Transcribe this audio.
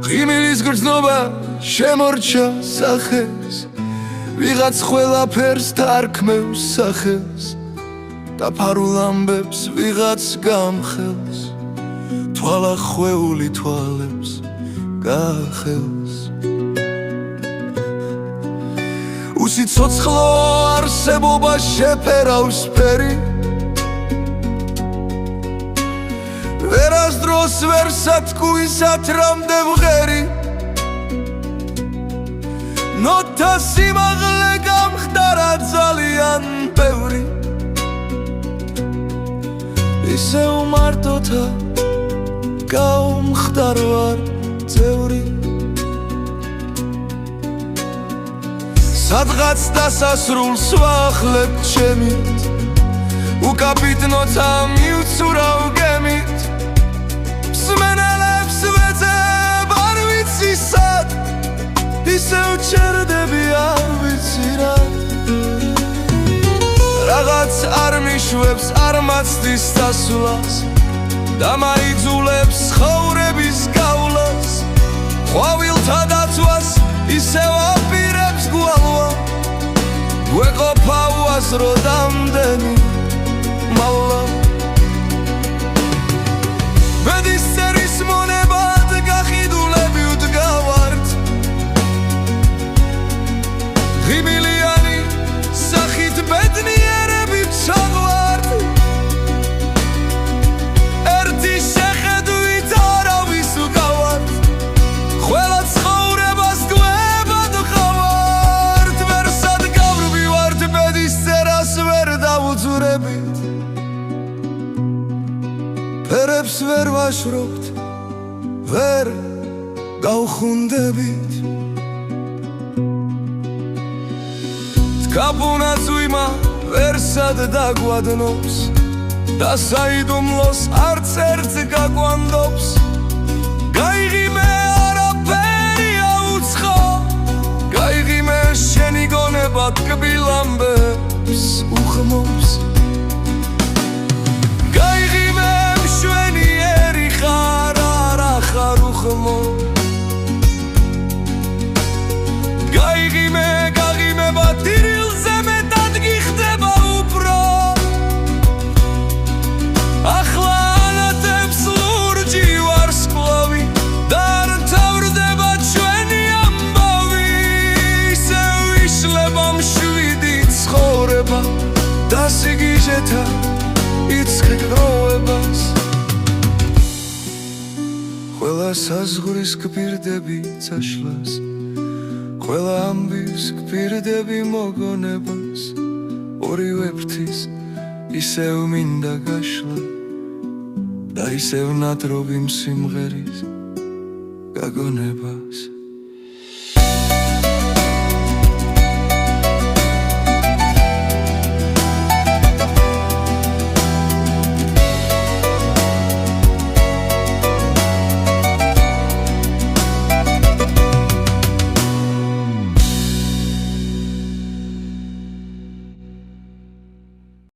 ღიმილის გრძნობა შემორჩა სახეს ვიღაც ყველაფერს დარქმევს სახეს დაფარულ ამბებს ვიღაც გამხელს თვალახვეული თვალებს გახელს უსიცოცხლო არსებობა შეფერავს ფერი ვერასდროს ვერ სათქვისად რამდე ვღერი ნოთა სიმაღლე გამხდარა ძალიან ბევრი ისევ მარტოთა გაუმხდარ ვარ წევრი სადღაც დასასრულს ვახლებ ჩემით უკაპიტნოთა მივცურავ გემით მსმენელებს ვეძებ არ ვიცი სად ისევ ჩერდები არ ვიცი რა რაღაც არ მიშვებს არ მაცდის დასვლას და მაიძულებს ცხოვრების გავლას ყვავილთა დაცვას ისევ აპირებს გვალვა გვეყოფა უაზრო დამდენი მავლა ბედის წერის მონებად გახიდულები უდგავართ ღიმილიანი სახით ბედნიერები ვჩაღვართ ერთი შეხედვით არავის ვგავართ ყველა ცხოვრებას გვებად ვხავართ ვერსად გავრბივართ ბედის წერას ვერ დავუძვრებით ფერებს ვერ ვაშრობთ ვერ გავხუნდებით თქაფუნაწვიმა ვერსად დაგვადნობს და საიდუმლოს არც ერთს გაგვანდობს გაიღიმე არაფერი აუცხო გაიღიმე შენი გონება თკბილ ამბებს უხმობს გაიღიმე მშვენიერი ხარ არა ხარ უხმო გაიღიმე გაღიმება ტირილზე მეტად გიხდება უფრო ახლა ანათებს ლურჯი ვარსკვლავი და არ მთავრდება ჩვენი ამბავი ისევ იშლება მშვიდი ცხოვრება და სიგიჟეთა იცხროვებას ყველა საზღვრის გვირდები წაშლას ყველა ამბის გვირდები მოგონებას ორივე ფრთის ისევ მინდა გაშლა და ისევ ნატრობი სიმღერის გაგონებას